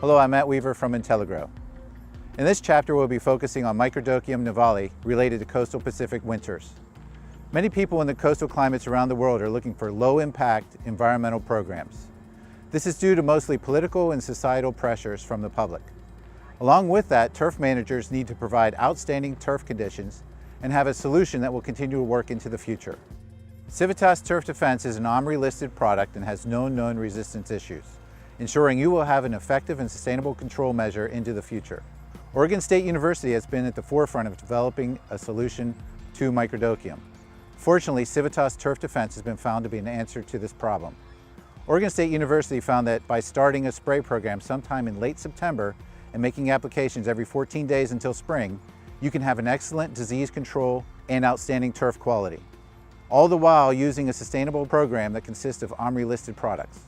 Hello, I'm Matt Weaver from IntelliGrow. In this chapter, we'll be focusing on Microdochium nivale related to coastal Pacific winters. Many people in the coastal climates around the world are looking for low-impact environmental programs. This is due to mostly political and societal pressures from the public. Along with that, turf managers need to provide outstanding turf conditions and have a solution that will continue to work into the future. CIVITAS Turf Defense is an OMRI-listed product and has no known resistance issues, ensuring you will have an effective and sustainable control measure into the future. Oregon State University has been at the forefront of developing a solution to Microdochium. Fortunately, CIVITAS Turf Defense has been found to be an answer to this problem. Oregon State University found that by starting a spray program sometime in late September and making applications every 14 days until spring, you can have an excellent disease control and outstanding turf quality, all the while using a sustainable program that consists of OMRI-listed products.